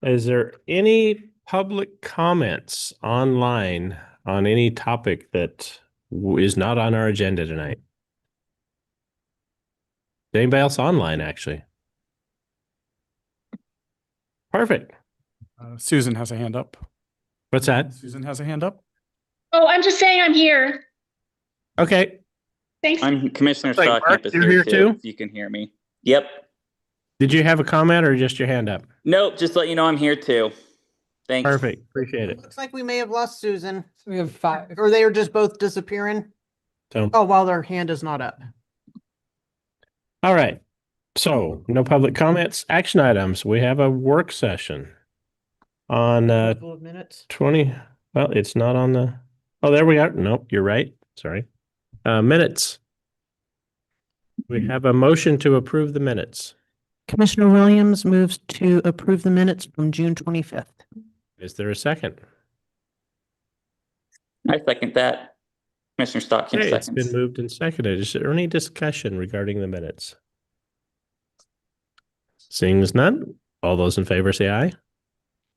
Is there any public comments online on any topic that is not on our agenda tonight? Anybody else online, actually? Perfect. Susan has a hand up. What's that? Susan has a hand up. Oh, I'm just saying I'm here. Okay. Thanks. I'm Commissioner Like, Stockamp Mark, is you're here here too, too? if you can hear me. Yep. Did you have a comment or just your hand up? Nope, just let you know I'm here too. Thanks. Perfect. Appreciate it. Looks like we may have lost Susan. So we have 5. Or they are just both disappearing. So, Oh, while their hand is not up. all right. So, no public comments. Action items. We have a work session on Couple of minutes. 20. Well, it's not on the. Oh, there we are. Nope, you're right. Sorry. Minutes. We have a motion to approve the minutes. Commissioner Williams moves to approve the minutes from June 25th. Is there a second? I second that. Commissioner Stockamp Okay, it's been seconds. moved and seconded. Is there any discussion regarding the minutes? Seeing as none, all those in favor say aye.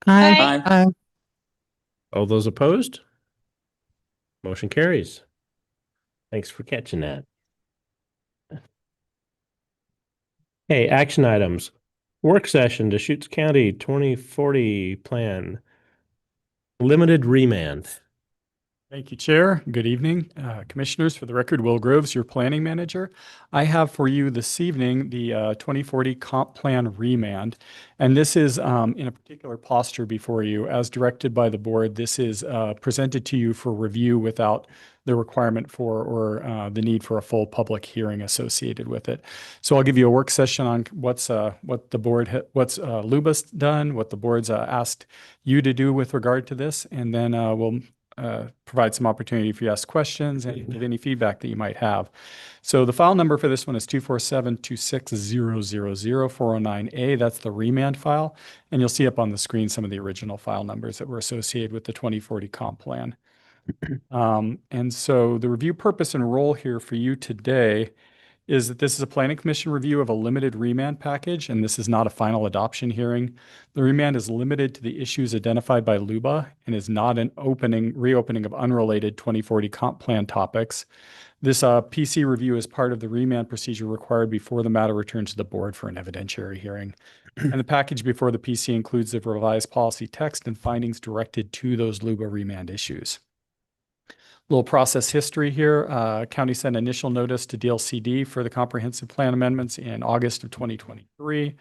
Aye. Aye. All those opposed? Motion carries. Thanks for catching that. Hey, action items. Work session, Deschutes County 2040 plan. Limited remand. Thank you, Chair. Good evening, Commissioners. For the record, Will Groves, your Planning Manager. I have for you this evening the 2040 Comp Plan Remand, and this is in a particular posture before you. As directed by the board, this is presented to you for review without the requirement for or the need for a full public hearing associated with it. So I'll give you a work session on what's LUBA's done, what the board's asked you to do with regard to this, and then we'll provide some opportunity for you to ask questions and give any feedback that you might have. So the file number for this one is 247-26000-409A. That's the remand file. And you'll see up on the screen some of the original file numbers that were associated with the 2040 comp plan. And so the review purpose and role here for you today is that this is a Planning Commission review of a limited remand package, and this is not a final adoption hearing. The remand is limited to the issues identified by LUBA and is not an reopening of unrelated 2040 comp plan topics. This PC review is part of the remand procedure required before the matter returns to the board for an evidentiary hearing. And the package before the PC includes the revised policy text and findings directed to those LUBA remand issues. Little process history here. County sent initial notice to DLCD for the comprehensive plan amendments in August of 2023.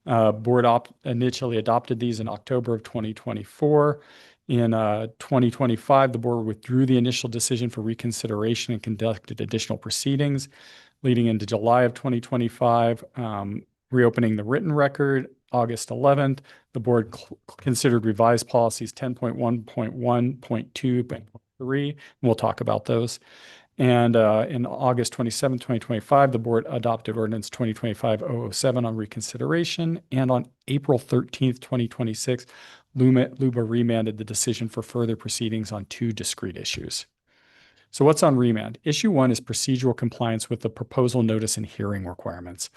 Board initially adopted these in October of 2024. In 2025, the board withdrew the initial decision for reconsideration and conducted additional proceedings. Leading into July of 2025, reopening the written record, August 11th, the board considered revised policies 10.1.1.2, 3, and we'll talk about those. And in August 27, 2025, the board adopted ordinance 2025-007 on reconsideration. And on April 13th, 2026, LUBA remanded the decision for further proceedings on 2 discrete issues. So what's on remand? Issue 1 is procedural compliance with the proposal notice and hearing requirements.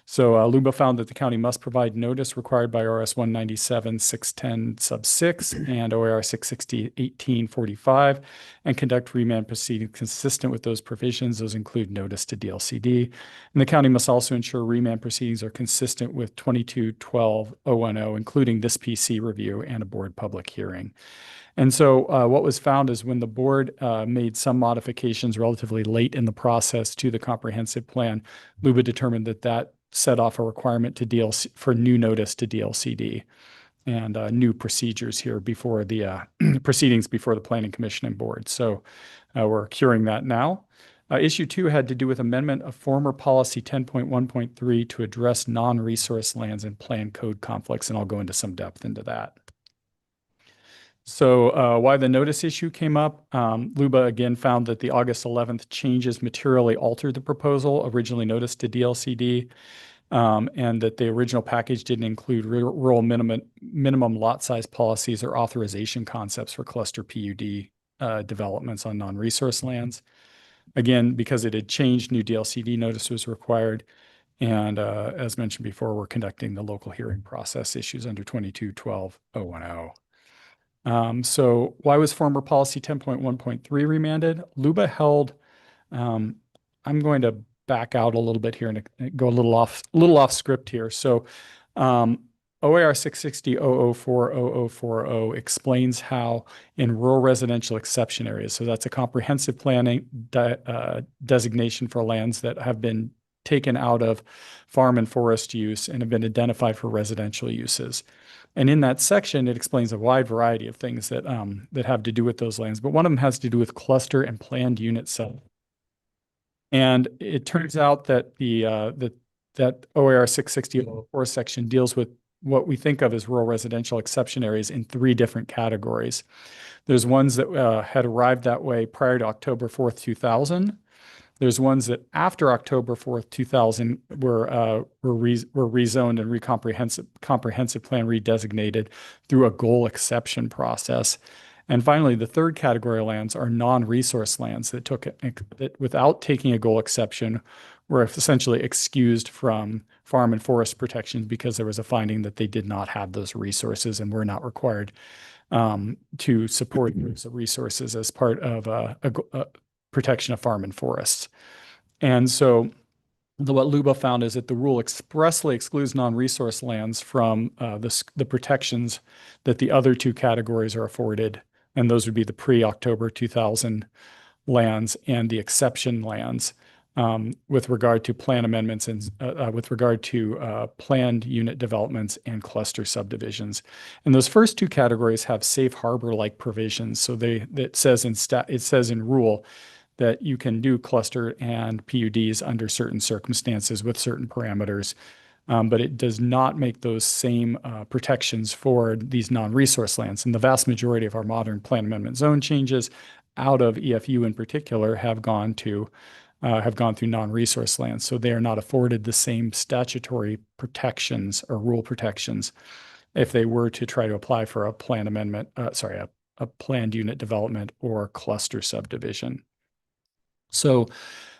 So LUBA found that the county must provide notice required by ORS 197-610 sub 6 and OAR 660-1845 and conduct remand proceedings consistent with those provisions. Those include notice to DLCD. And the county must also ensure remand proceedings are consistent with 22-12-010, including this PC review and a board public hearing. And so what was found is when the board made some modifications relatively late in the process to the comprehensive plan, LUBA determined that that set off a requirement to DLC for new notice to DLCD and new procedures here before the proceedings before the Planning Commission and board. So we're curing that now. Issue 2 had to do with amendment of former policy 10.1.3 to address non-resource lands and plan code conflicts, and I'll go into some depth into that. So why the notice issue came up, LUBA again found that the August 11th changes materially altered the proposal originally noticed to DLCD, and that the original package didn't include rural minimum lot size policies or authorization concepts for cluster PUD developments on non-resource lands. Again, because it had changed, new DLCD notice was required. And as mentioned before, we're conducting the local hearing process issues under 22-12-010. So why was former policy 10.1.3 remanded? LUBA held, I'm going to back out a little bit here and go a little off script here. So OAR 660-004-0040 explains how in rural residential exception areas, so that's a comprehensive planning designation for lands that have been taken out of farm and forest use and have been identified for residential uses. And in that section, it explains a wide variety of things that that have to do with those lands, but one of them has to do with cluster and planned unit settlement. And it turns out that that OAR 660-004 section deals with what we think of as rural residential exception areas in 3 different categories. There's ones that had arrived that way prior to October 4th, 2000. There's ones that after October 4th, 2000 were rezoned and comprehensive plan redesignated through a goal exception process. And finally, the third category of lands are non-resource lands that without taking a goal exception were essentially excused from farm and forest protections because there was a finding that they did not have those resources and were not required to support those resources as part of a protection of farm and forests. And so what LUBA found is that the rule expressly excludes non-resource lands from the protections that the other 2 categories are afforded. And those would be the pre-October 2000 lands and the exception lands with regard to plan amendments and with regard to planned unit developments and cluster subdivisions. And those first 2 categories have safe harbor-like provisions. So it says in rule that you can do cluster and PUDs under certain circumstances with certain parameters, but it does not make those same protections for these non-resource lands. And the vast majority of our modern plan amendment zone changes out of EFU in particular have gone through non-resource lands. So they are not afforded the same statutory protections or rule protections if they were to try to apply for a plan amendment, a planned unit development or cluster subdivision. So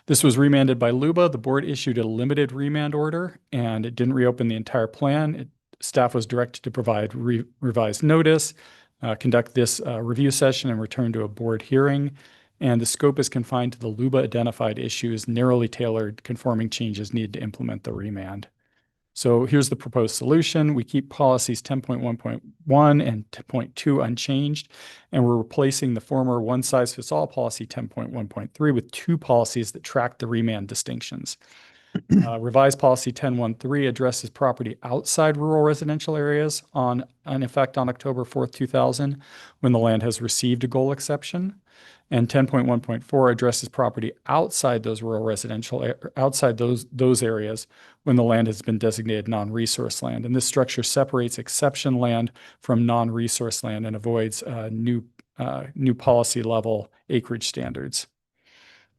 this was remanded by LUBA. The board issued a limited remand order and it didn't reopen the entire plan. Staff was directed to provide revised notice, conduct this review session and return to a board hearing. And the scope is confined to the LUBA identified issues, narrowly tailored conforming changes needed to implement the remand. So here's the proposed solution. We keep policies 10.1.1 and 10.2 unchanged, and we're replacing the former one-size-fits-all policy 10.1.3 with 2 policies that track the remand distinctions. Revised policy 10.1.3 addresses property outside rural residential areas in effect on October 4th, 2000, when the land has received a goal exception. And 10.1.4 addresses property outside those rural residential, outside those areas when the land has been designated non-resource land. And this structure separates exception land from non-resource land and avoids new policy level acreage standards.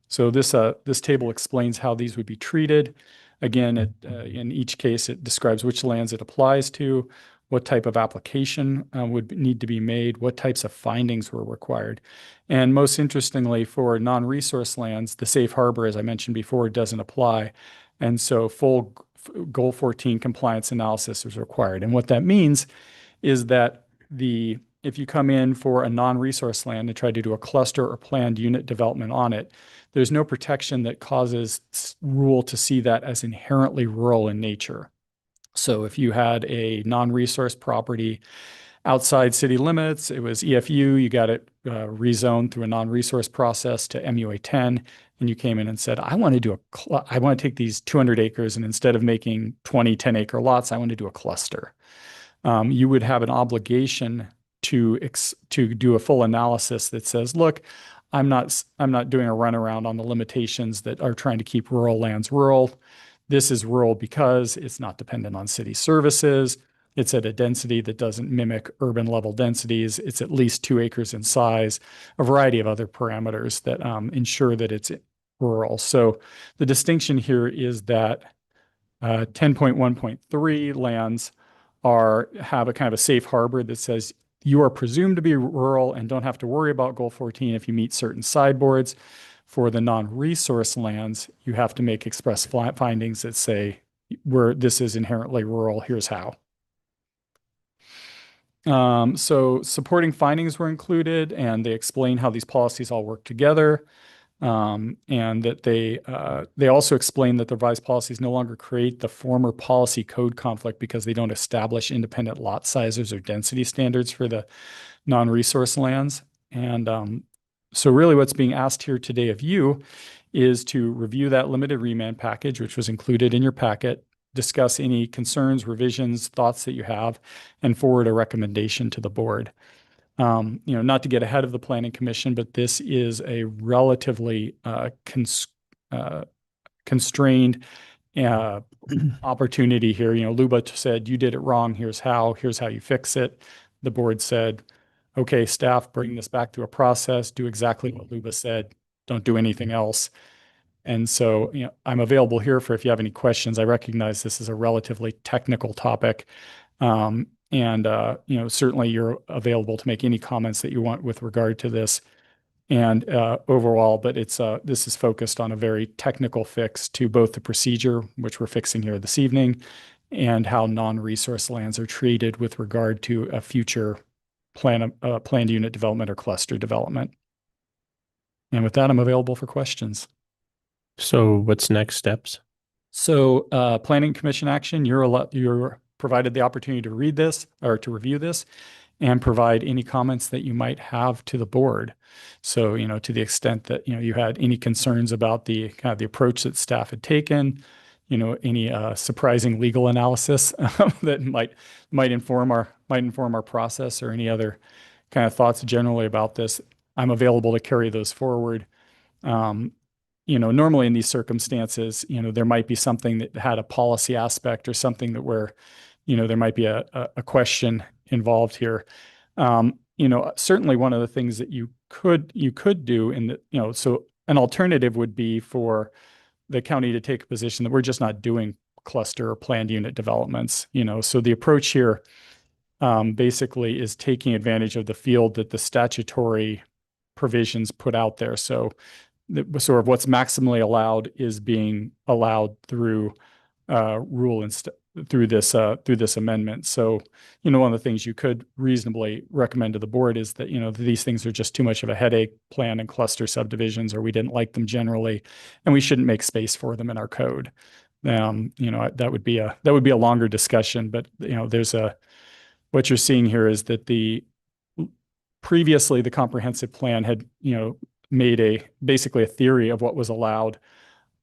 So this table explains how these would be treated. Again, in each case, it describes which lands it applies to, what type of application would need to be made, what types of findings were required. And most interestingly, for non-resource lands, the safe harbor, as I mentioned before, doesn't apply. And so full Goal 14 compliance analysis is required. And what that means is that if you come in for a non-resource land and try to do a cluster or planned unit development on it, there's no protection that causes rule to see that as inherently rural in nature. So if you had a non-resource property outside city limits, it was EFU, you got it rezoned through a non-resource process to MUA 10, and you came in and said, I want to take these 200 acres and instead of making 20 10-acre lots, I want to do a cluster. You would have an obligation to do a full analysis that says, look, I'm not doing a runaround on the limitations that are trying to keep rural lands rural. This is rural because it's not dependent on city services. It's at a density that doesn't mimic urban level densities. It's at least 2 acres in size, a variety of other parameters that ensure that it's rural. So the distinction here is that 10.1.3 lands have a kind of a safe harbor that says you are presumed to be rural and don't have to worry about Goal 14 if you meet certain sideboards. For the non-resource lands, you have to make express findings that say where this is inherently rural, here's how. So supporting findings were included, and they explain how these policies all work together. And that they also explain that the revised policies no longer create the former policy code conflict because they don't establish independent lot sizes or density standards for the non-resource lands. And so really what's being asked here today of you is to review that limited remand package, which was included in your packet, discuss any concerns, revisions, thoughts that you have, and forward a recommendation to the board. Not to get ahead of the Planning Commission, but this is a relatively constrained opportunity here. Luba said, you did it wrong. Here's how you fix it. The board said, okay, staff, bring this back to a process, do exactly what Luba said. Don't do anything else. And so, I'm available here for if you have any questions. I recognize this is a relatively technical topic. Certainly you're available to make any comments that you want with regard to this and overall, but this is focused on a very technical fix to both the procedure, which we're fixing here this evening, and how non-resource lands are treated with regard to a future planned unit development or cluster development. And with that, I'm available for questions. So what's next steps? So Planning Commission action, you're provided the opportunity to read this or to review this and provide any comments that you might have to the board. So, to the extent that, you had any concerns about the kind of the approach that staff had taken, any surprising legal analysis that might inform our process or any other kind of thoughts generally about this, I'm available to carry those forward. Normally in these circumstances, there might be something that had a policy aspect or something that where, there might be a question involved here. Certainly one of the things that you could do in the, so an alternative would be for the county to take a position that we're just not doing cluster or planned unit developments, so the approach here basically is taking advantage of the field that the statutory provisions put out there. So sort of what's maximally allowed is being allowed through rule and through this amendment. So, one of the things you could reasonably recommend to the board is that, these things are just too much of a headache, plan and cluster subdivisions, or we didn't like them generally, and we shouldn't make space for them in our code. That would be a longer discussion, but what you're seeing here is that previously the comprehensive plan had, made basically a theory of what was allowed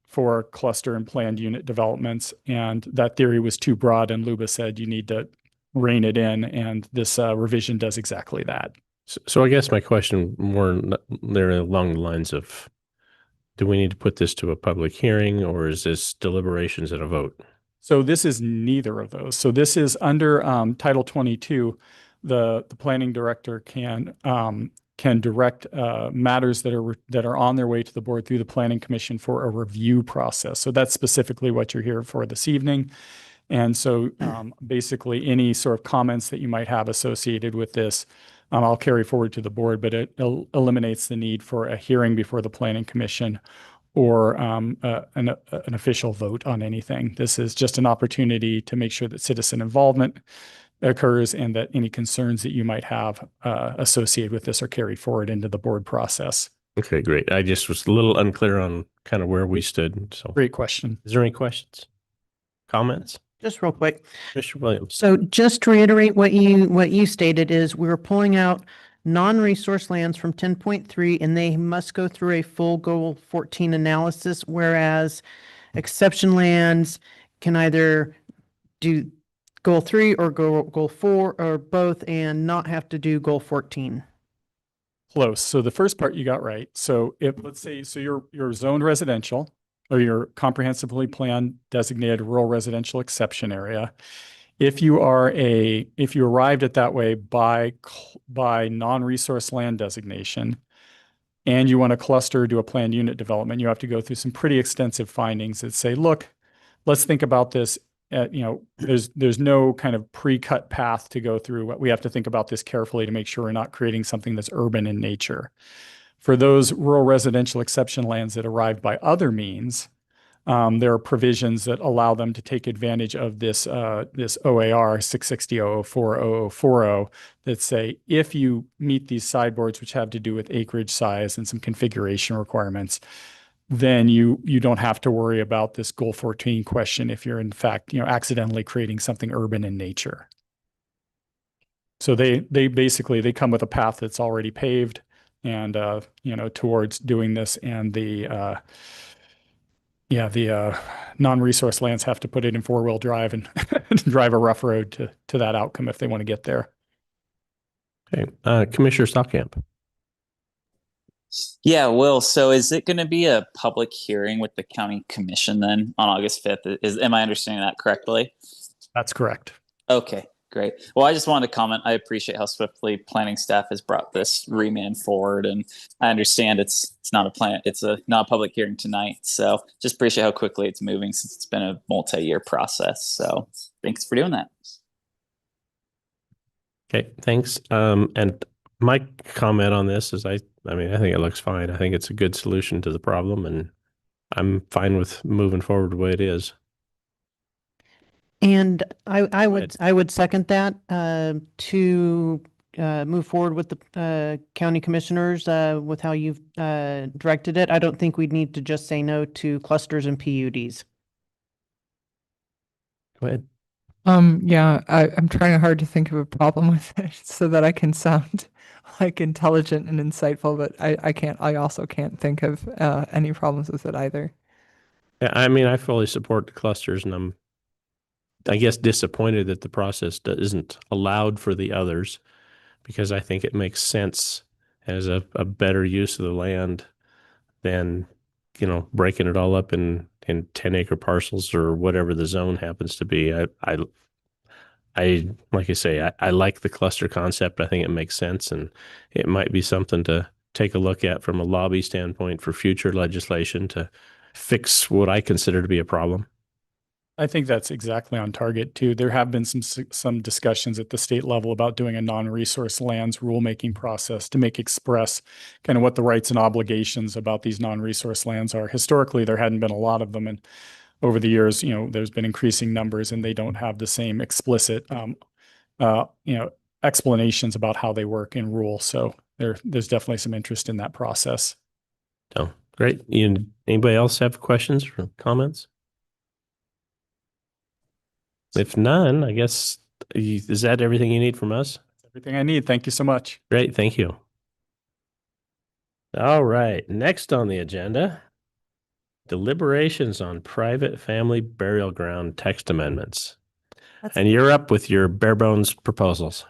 for cluster and planned unit developments. And that theory was too broad. And Luba said, you need to rein it in. And this revision does exactly that. So I guess my question more there along the lines of, do we need to put this to a public hearing, or is this deliberations and a vote? So this is neither of those. So this is under Title 22. The planning director can direct matters that are on their way to the board through the Planning Commission for a review process. So that's specifically what you're here for this evening. And so basically any sort of comments that you might have associated with this, I'll carry forward to the board, but it eliminates the need for a hearing before the Planning Commission or an official vote on anything. This is just an opportunity to make sure that citizen involvement occurs and that any concerns that you might have associated with this are carried forward into the board process. Okay, great. I just was a little unclear on kind of where we stood. So, Great question. is there any questions, comments? Just real quick. Mr. Williams. So just to reiterate what you stated is we're pulling out non-resource lands from 10.3 and they must go through a full Goal 14 analysis, whereas exception lands can either do Goal 3 or Goal 4 or both and not have to do Goal 14. Close. So the first part you got right. So let's say, you're zoned residential or your comprehensively planned designated rural residential exception area. If you arrived at that way by non-resource land designation and you want to cluster, do a planned unit development, you have to go through some pretty extensive findings that say, look, let's think about this. There's no kind of pre-cut path to go through. We have to think about this carefully to make sure we're not creating something that's urban in nature. For those rural residential exception lands that arrived by other means, there are provisions that allow them to take advantage of this OAR 660.004.0040 that say if you meet these sideboards, which have to do with acreage size and some configuration requirements, then you don't have to worry about this Goal 14 question if you're in fact, accidentally creating something urban in nature. So they basically, they come with a path that's already paved and, towards doing this, and the non-resource lands have to put it in 4-wheel drive and drive a rough road to that outcome if they want to get there. Okay, Commissioner Stockamp. Yeah, Will. So is it going to be a public hearing with the county commission then on August 5th? Am I understanding that correctly? That's correct. Okay, great. Well, I just wanted to comment. I appreciate how swiftly planning staff has brought this remand forward, and I understand it's not a public hearing tonight. So just appreciate how quickly it's moving since it's been a multi-year process. So thanks for doing that. Okay, thanks. And my comment on this is I think it looks fine. I think it's a good solution to the problem, and I'm fine with moving forward the way it is. And I ahead. would second that, to move forward with the county commissioners with how you've directed it. I don't think we'd need to just say no to clusters and PUDs. Go ahead. Yeah, I'm trying hard to think of a problem with it so that I can sound like intelligent and insightful, but I also can't think of any problems with it either. Yeah, I fully support the clusters, and I'm, I guess, disappointed that the process isn't allowed for the others, because I think it makes sense as a better use of the land than, breaking it all up in 10-acre parcels or whatever the zone happens to be. I like I say, I like the cluster concept. I think it makes sense, and it might be something to take a look at from a lobby standpoint for future legislation to fix what I consider to be a problem. I think that's exactly on target too. There have been some discussions at the state level about doing a non-resource lands rulemaking process to make express kind of what the rights and obligations about these non-resource lands are. Historically, there hadn't been a lot of them, and over the years, there's been increasing numbers, and they don't have the same explicit, explanations about how they work in rule. So there's definitely some interest in that process. So great. Anybody else have questions or comments? If none, I guess, is that everything you need from us? That's everything I need. Thank you so much. Great, thank you. All right, next on the agenda, deliberations on private family burial ground text amendments. And you're up with your bare bones proposals.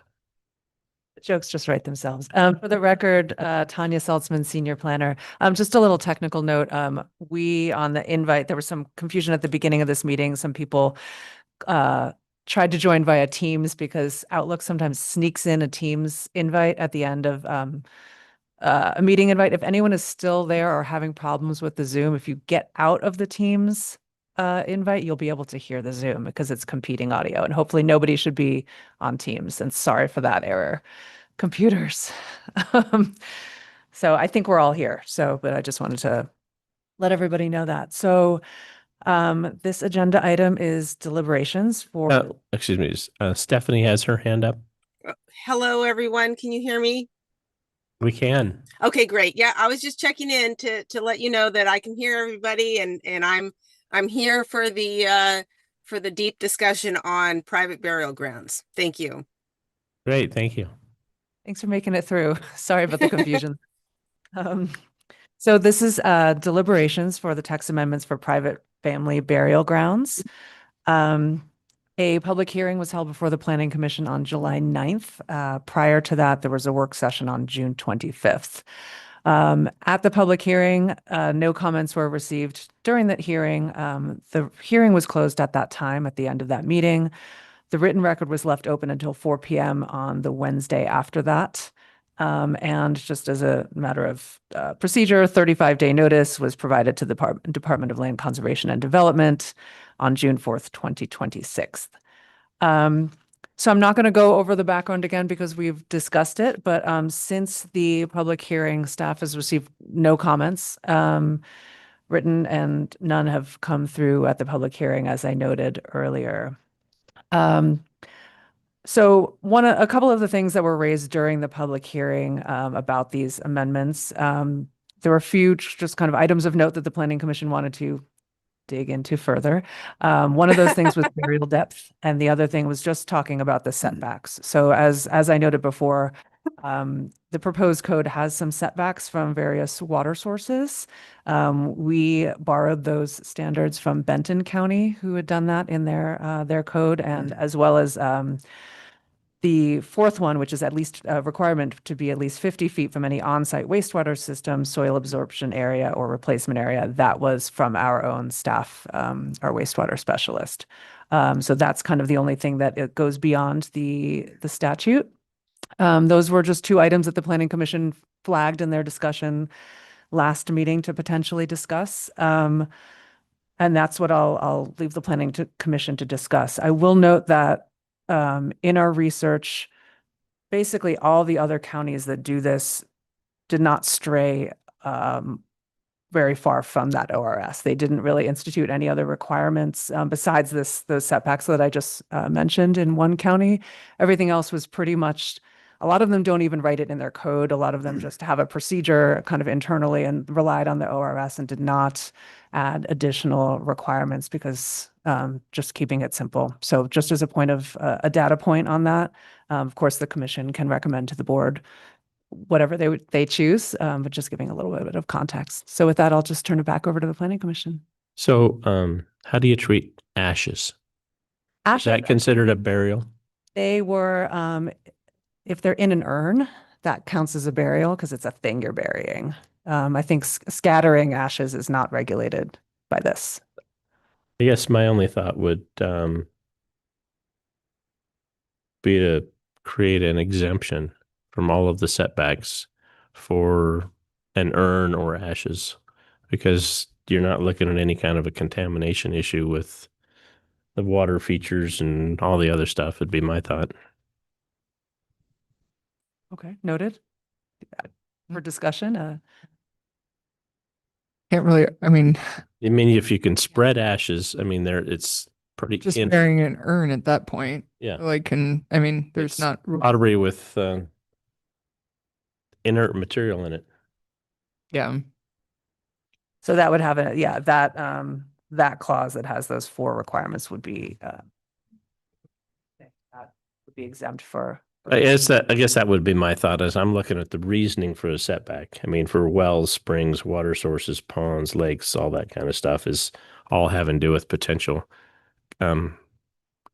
Jokes just write themselves. For the record, Tanya Saltzman, Senior Planner. Just a little technical note. We, on the invite, there was some confusion at the beginning of this meeting. Some people tried to join via Teams because Outlook sometimes sneaks in a Teams invite at the end of a meeting invite. If anyone is still there or having problems with the Zoom, if you get out of the Teams invite, you'll be able to hear the Zoom because it's competing audio, and hopefully nobody should be on Teams. And sorry for that error, computers. So I think we're all here. But I just wanted to let everybody know that. So this agenda item is deliberations for. Excuse me, Stephanie has her hand up. Hello, everyone. Can you hear me? We can. Okay, great. Yeah, I was just checking in to let you know that I can hear everybody, and I'm here for the deep discussion on private burial grounds. Thank you. Great, thank you. Thanks for making it through. Sorry about the confusion. So this is deliberations for the text amendments for private family burial grounds. A public hearing was held before the Planning Commission on July 9th. Prior to that, there was a work session on June 25th. At the public hearing, no comments were received during that hearing. The hearing was closed at that time, at the end of that meeting. The written record was left open until 4 p.m. on the Wednesday after that. And just as a matter of procedure, 35-day notice was provided to the Department of Land Conservation and Development on June 4th, 2026. So I'm not going to go over the background again because we've discussed it, but since the public hearing, staff has received no comments written and none have come through at the public hearing, as I noted earlier. So a couple of the things that were raised during the public hearing about these amendments, there were a few just kind of items of note that the Planning Commission wanted to dig into further. One of those things was burial depth, and the other thing was just talking about the setbacks. So as I noted before, the proposed code has some setbacks from various water sources. We borrowed those standards from Benton County, who had done that in their code, and as well as the fourth one, which is at least a requirement to be at least 50 feet from any on-site wastewater system, soil absorption area, or replacement area. That was from our own staff, our wastewater specialist. So that's kind of the only thing that it goes beyond the statute. Those were just two items that the Planning Commission flagged in their discussion last meeting to potentially discuss. And that's what I'll leave the Planning Commission to discuss. I will note that in our research, basically all the other counties that do this did not stray very far from that ORS. They didn't really institute any other requirements besides those setbacks that I just mentioned in one county. Everything else was pretty much, a lot of them don't even write it in their code. A lot of them just have a procedure kind of internally and relied on the ORS and did not add additional requirements because just keeping it simple. So just as a point of a data point on that, of course, the commission can recommend to the board whatever they choose, but just giving a little bit of context. So with that, I'll just turn it back over to the Planning Commission. So how do you treat ashes? Is Ashes, that considered a burial? they were, if they're in an urn, that counts as a burial because it's a thing you're burying. I think scattering ashes is not regulated by this. I guess my only thought would be to create an exemption from all of the setbacks for an urn or ashes, because you're not looking at any kind of a contamination issue with the water features and all the other stuff, would be my thought. Okay, noted. For discussion, Can't really, I mean, I mean, if you can spread ashes, I mean, it's pretty just burying an urn at that point. yeah. Like, I mean, there's It's not. pottery with inert material in it. Yeah. so that would have that clause that has those four requirements would be that would be exempt for. I guess that would be my thought as I'm looking at the reasoning for a setback. I mean, for wells, springs, water sources, ponds, lakes, all that kind of stuff is all having to do with potential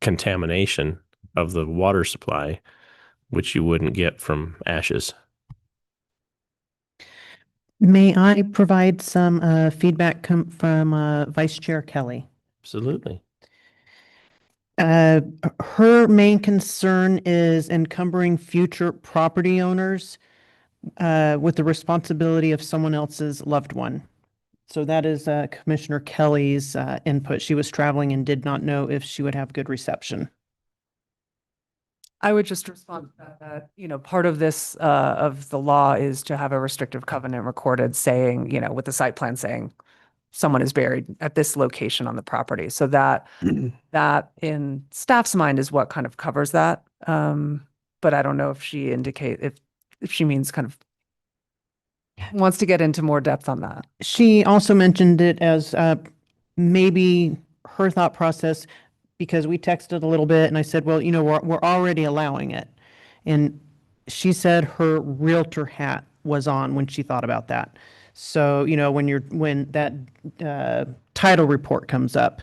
contamination of the water supply, which you wouldn't get from ashes. May I provide some feedback from Vice Chair Kelly? Absolutely. Her main concern is encumbering future property owners with the responsibility of someone else's loved one. So that is Commissioner Kelly's input. She was traveling and did not know if she would have good reception. I would just respond to that, part of this, of the law is to have a restrictive covenant recorded saying, with the site plan saying someone is buried at this location on the property. So that in staff's mind is what kind of covers that. But I don't know if she if she means kind of wants to get into more depth on that. She also mentioned it as maybe her thought process, because we texted a little bit and I said, well, we're already allowing it. And she said her realtor hat was on when she thought about that. So, when that title report comes up,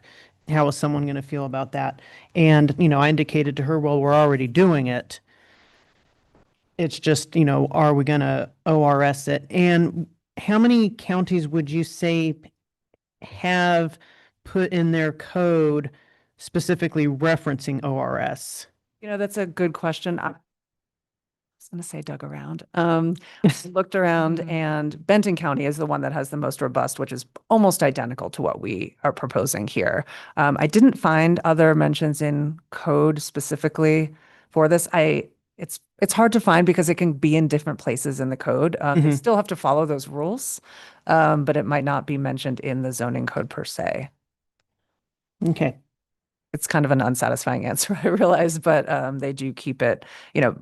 how is someone going to feel about that? And, I indicated to her, well, we're already doing it. It's just, are we going to ORS it? And how many counties would you say have put in their code specifically referencing ORS? That's a good question. I was going to say dug around. Looked around, and Benton County is the one that has the most robust, which is almost identical to what we are proposing here. I didn't find other mentions in code specifically for this. I it's hard to find because it can be in different places in the code. They Mhm. still have to follow those rules, but it might not be mentioned in the zoning code per se. Okay. It's kind of an unsatisfying answer, I realize, but they do keep it,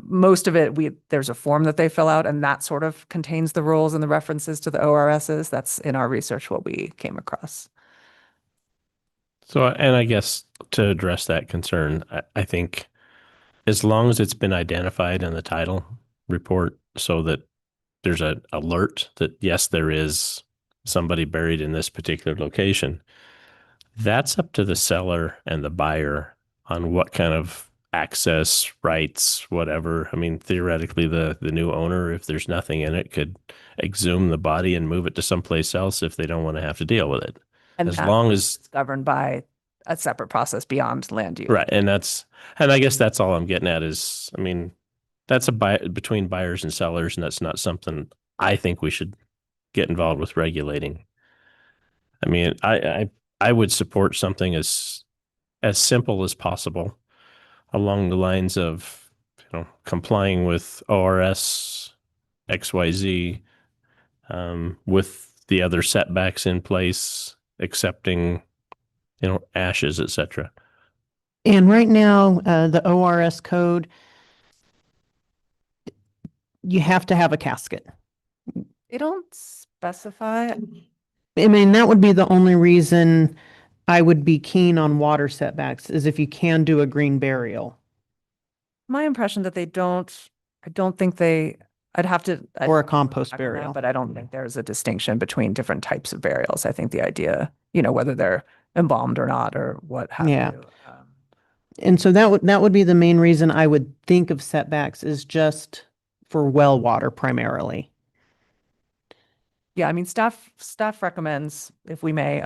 most of it, there's a form that they fill out and that sort of contains the rules and the references to the ORSs. That's in our research what we came across. So, and I guess to address that concern, I think as long as it's been identified in the title report so that there's an alert that, yes, there is somebody buried in this particular location, that's up to the seller and the buyer on what kind of access rights, whatever. I mean, theoretically, the new owner, if there's nothing in it, could exhume the body and move it to someplace else if they don't want to have to deal with it. And As that long as it's governed by a separate process beyond land use. right, and I guess that's all I'm getting at is, I mean, that's between buyers and sellers, and that's not something I think we should get involved with regulating. I mean, I would support something as simple as possible along the lines of, complying with ORS XYZ, with the other setbacks in place, accepting, ashes, etc. And right now, the ORS code, you have to have a casket. They don't specify. I mean, that would be the only reason I would be keen on water setbacks is if you can do a green burial My impression that I don't think I'd have to. or a compost check on that, burial. but I don't think there's a distinction between different types of burials. I think the idea, whether they're embalmed or not or what have Yeah. you. And so that would be the main reason I would think of setbacks is just for well water primarily. Yeah, I mean, staff recommends, if we may,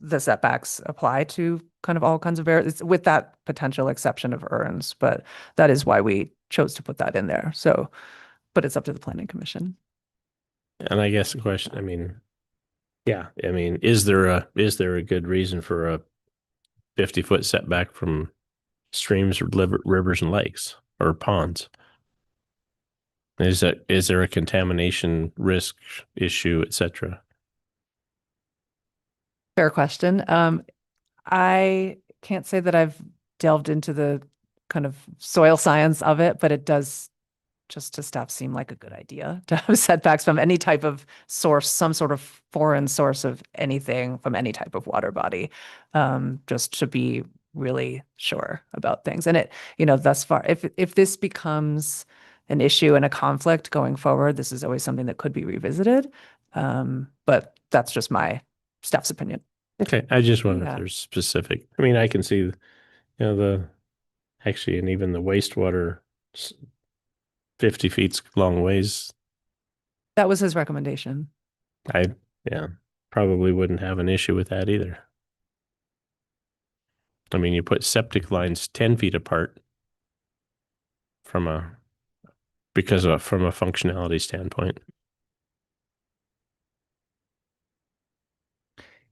the setbacks apply to kind of all kinds of burials with that potential exception of urns, but that is why we chose to put that in there. So, but it's up to the planning commission. And I guess the question, I mean, yeah, I mean, is there a good reason for a 50-foot setback from streams, rivers, and lakes or ponds? Is there a contamination risk issue, etc.? Fair question. I can't say that I've delved into the kind of soil science of it, but it does just to staff seem like a good idea to have setbacks from any type of source, some sort of foreign source of anything from any type of water body, just to be really sure about things. And it, thus far, if this becomes an issue and a conflict going forward, this is always something that could be revisited. But that's just my staff's opinion. Okay, I just wonder Yeah. if there's specific. I mean, I can see, actually, and even the wastewater, 50 feet long ways. That was his recommendation. Probably wouldn't have an issue with that either. I mean, you put septic lines 10 feet apart from a functionality standpoint.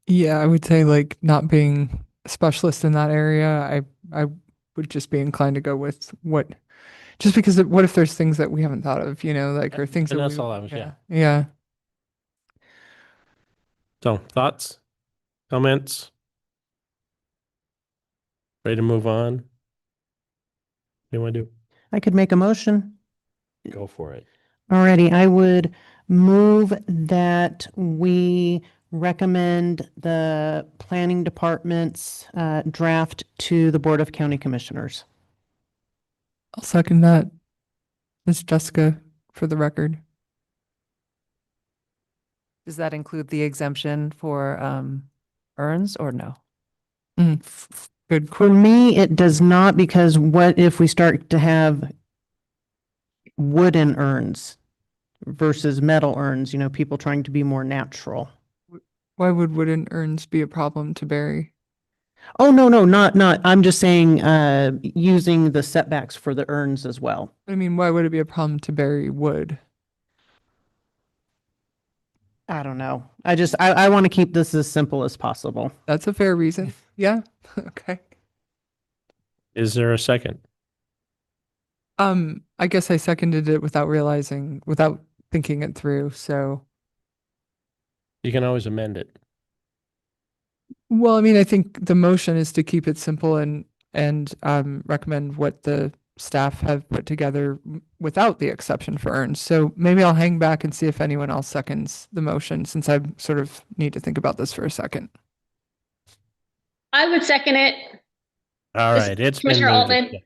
Yeah, I would say like not being a specialist in that area, I would just be inclined to go with just because what if there's things that we haven't thought of, or things And that that's we, all I was, yeah. Yeah. So thoughts, comments? Ready to move on? What do you want to do? I could make a motion. Go for it. Alrighty, I would move that we recommend the planning department's draft to the Board of County Commissioners. I'll second that. Miss Jessica, for the record. Does that include the exemption for urns or no? Good. For me, it does not, because what if we start to have wooden urns versus metal urns, people trying to be more natural? Why would wooden urns be a problem to bury? Oh, no, not, I'm just saying, using the setbacks for the urns as well. I mean, why would it be a problem to bury wood? I don't know. I want to keep this as simple as possible. That's a fair reason. Yeah. Okay. Is there a second? I guess I seconded it without thinking it through. So, You can always amend it. well, I mean, I think the motion is to keep it simple and recommend what the staff have put together without the exception for earns. So maybe I'll hang back and see if anyone else seconds the motion since I sort of need to think about this for a second. I would second it. All This right, it's been Commissioner moved. Altman.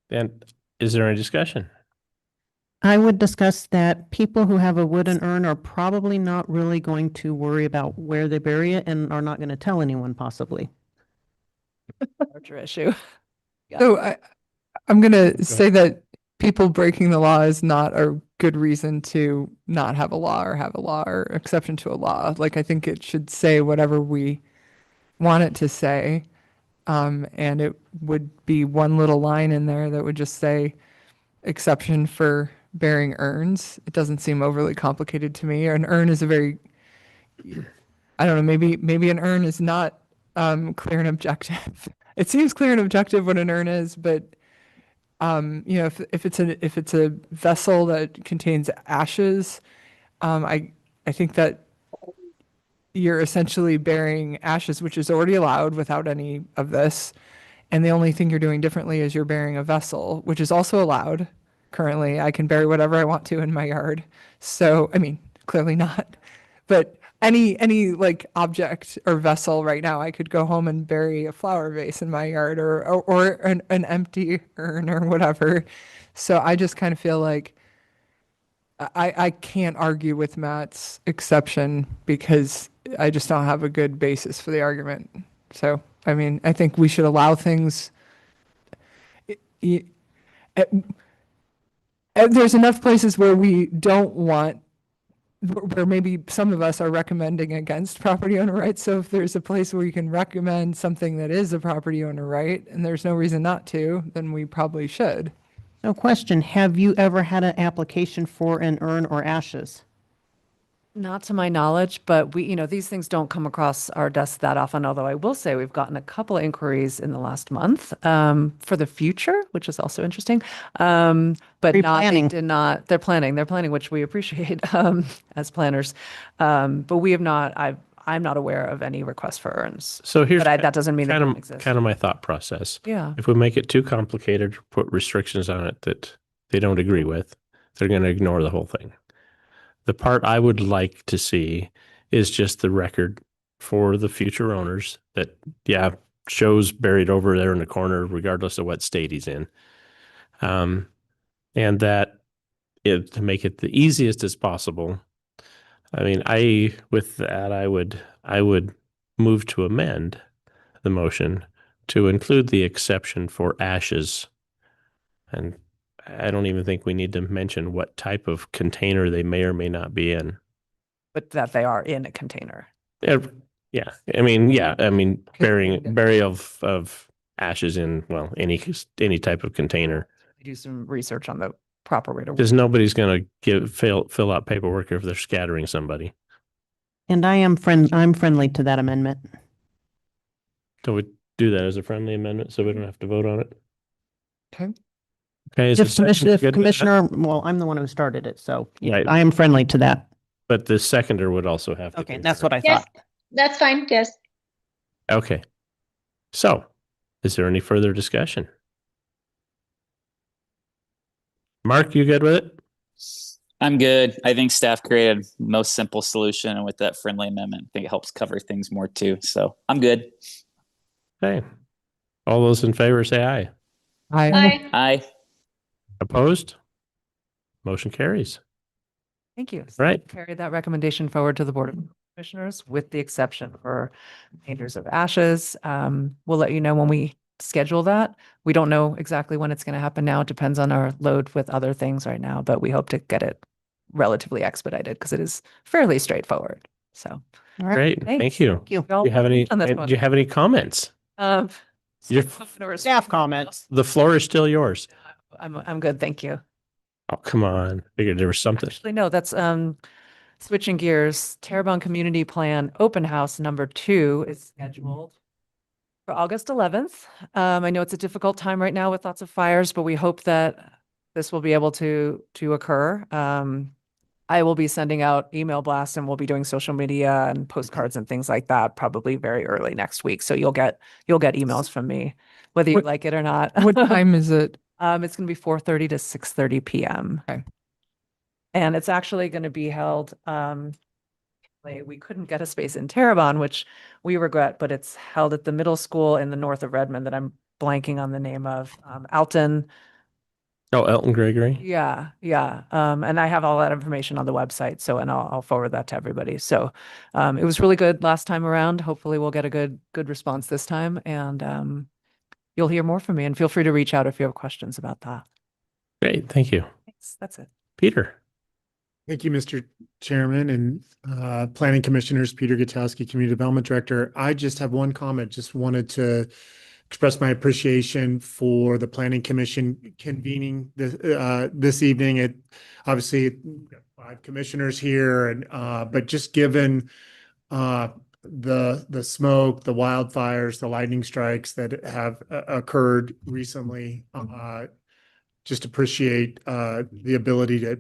And is there any discussion? I would discuss that people who have a wooden urn are probably not really going to worry about where they bury it and are not going to tell anyone possibly. Larger issue. Yeah. So I'm going to say that people breaking the law is not a good reason to not have a law or have a law or exception to a law. Like, I think it should say whatever we want it to say. And it would be one little line in there that would just say exception for bearing urns. It doesn't seem overly complicated to me. An urn is a very, I don't know, maybe an urn is not clear and objective. It seems clear and objective what an urn is, but you know, if it's a vessel that contains ashes, I think that you're essentially bearing ashes, which is already allowed without any of this. And the only thing you're doing differently is you're bearing a vessel, which is also allowed. Currently, I can bury whatever I want to in my yard. So, I mean, clearly not. But any like object or vessel right now, I could go home and bury a flower vase in my yard or an empty urn or whatever. So I just kind of feel like I can't argue with Matt's exception because I just don't have a good basis for the argument. So, I mean, I think we should allow things. There's enough places where we don't want, where maybe some of us are recommending against property owner rights. So if there's a place where you can recommend something that is a property owner right, and there's no reason not to, then we probably should. No question. Have you ever had an application for an urn or ashes? Not to my knowledge, but we, these things don't come across our desk that often, although I will say we've gotten a couple of inquiries in the last month for the future, which is also interesting. But Pre-planning. they're planning, which we appreciate as planners. But we have not, I'm not aware of any requests for urns. So here's But that doesn't mean they kind don't of exist. kind of my thought process. Yeah. If we make it too complicated, put restrictions on it that they don't agree with, they're going to ignore the whole thing. The part I would like to see is just the record for the future owners that, yeah, shows buried over there in the corner, regardless of what state he's in. And that to make it the easiest as possible. I mean, with that, I would move to amend the motion to include the exception for ashes. And I don't even think we need to mention what type of container they may or may not be in. But that they are in a container. Yeah. I mean, burial of ashes in, well, any type of container. Do some research on the proper way to. Because nobody's going to fill out paperwork if they're scattering somebody. And I'm friendly to that amendment. So we do that as a friendly amendment so we don't have to vote on it. Okay. Okay. Is If the seconder good with that? Commissioner, well, I'm the one who started it, so yeah, Right. I am friendly to that. But the seconder would also have to. Okay, that's what I Yes, thought. that's fine. Yes. Okay. So, is there any further discussion? Mark, you good with it? I'm good. I think staff created most simple solution, and with that friendly amendment, I think it helps cover things more too. So I'm good. Okay. All those in favor say aye. Aye. Aye. Opposed? Motion carries. Thank you. Right. Carry that recommendation forward to the Board of Commissioners with the exception for painters of ashes. We'll let you know when we schedule that. We don't know exactly when it's going to happen now. It depends on our load with other things right now, but we hope to get it relatively expedited because it is fairly straightforward. So, All right. Great. Thanks. Thank you. Thank you. well, Do you have any, on this do one. you have any comments? Your- Staff comments. The floor is still yours. I'm good. Thank you. Oh, come on. Figured there was something. Actually, no, that's switching gears. Terrebonne Community Plan Open House number 2 is scheduled For August 11th. I know it's a difficult time right now with lots of fires, but we hope that this will be able to occur. I will be sending out email blasts and we'll be doing social media and postcards and things like that probably very early next week. So you'll get emails from me, whether you What- like it or not. What time is it? It's going to be 4:30 to 6:30 p.m. Okay. And it's actually going to be held, we couldn't get a space in Terrebonne, which we regret, but it's held at the middle school in the north of Redmond that I'm blanking on the name of, Alton. Oh, Elton Gregory. Yeah, yeah. And I have all that information on the website. So, and I'll forward that to everybody. So, it was really good last time around. Hopefully we'll get a good response this time. And, you'll hear more from me, and feel free to reach out if you have questions about that. Great. Thank you. Thanks. That's it. Peter. Thank you, Mr. Chairman and Planning Commissioners, Peter Gutowski, Community Development Director. I just have one comment. Just wanted to express my appreciation for the Planning Commission convening this evening. It obviously we've got 5 commissioners here, and but just given the smoke, the wildfires, the lightning strikes that have occurred recently, just appreciate the ability to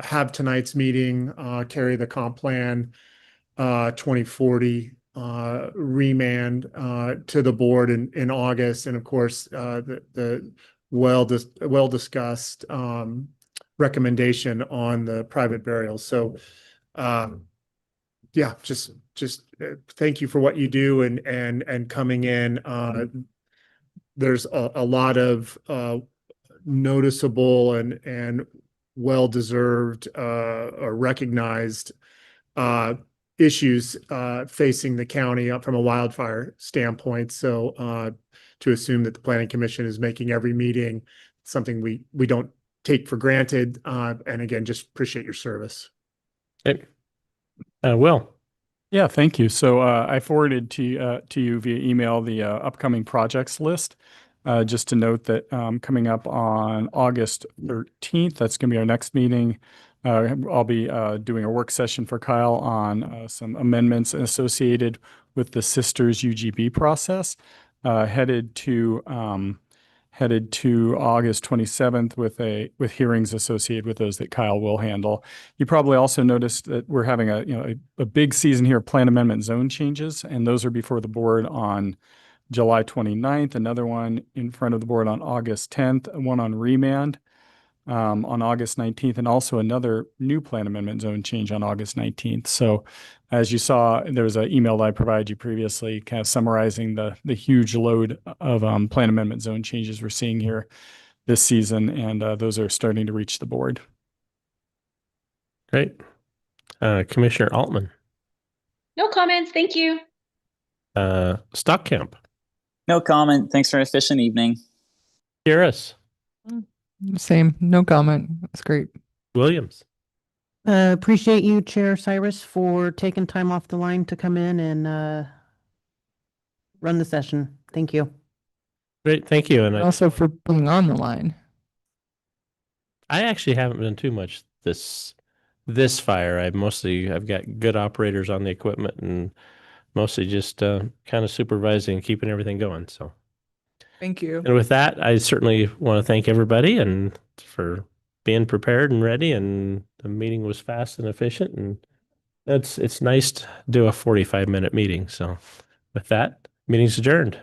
have tonight's meeting, carry the comp plan 2040 remand to the board in August, and of course the well discussed recommendation on the private burials. So yeah, just thank you for what you do and coming in. There's a lot of noticeable and well-deserved or recognized issues facing the county from a wildfire standpoint. So to assume that the Planning Commission is making every meeting something we don't take for granted. And again, just appreciate your service. Okay. Will. Yeah, thank you. So I forwarded to you via email the upcoming projects list. Just to note that coming up on August 13th, that's going to be our next meeting. I'll be doing a work session for Kyle on some amendments associated with the Sisters UGB process, headed to August 27th with hearings associated with those that Kyle will handle. You probably also noticed that we're having a big season here of plan amendment zone changes, and those are before the board on July 29th, another one in front of the board on August 10th, one on remand on August 19th, and also another new plan amendment zone change on August 19th. So as you saw, there was an email that I provided you previously kind of summarizing the huge load of plan amendment zone changes we're seeing here this season, and those are starting to reach the board. Great. Commissioner Altman. No comments. Thank you. Stockamp. No comment. Thanks for an efficient evening. Harris. Same. No comment. That's great. Williams. Appreciate you, Chair Cyrus, for taking time off the line to come in and run the session. Thank you. Great. Thank you. And Also for being on the line. I actually haven't been too much this fire. I've got good operators on the equipment and mostly just kind of supervising and keeping everything going. So Thank you. and with that, I certainly want to thank everybody and for being prepared and ready, and the meeting was fast and efficient, and it's nice to do a 45-minute meeting. So with that, meeting's adjourned.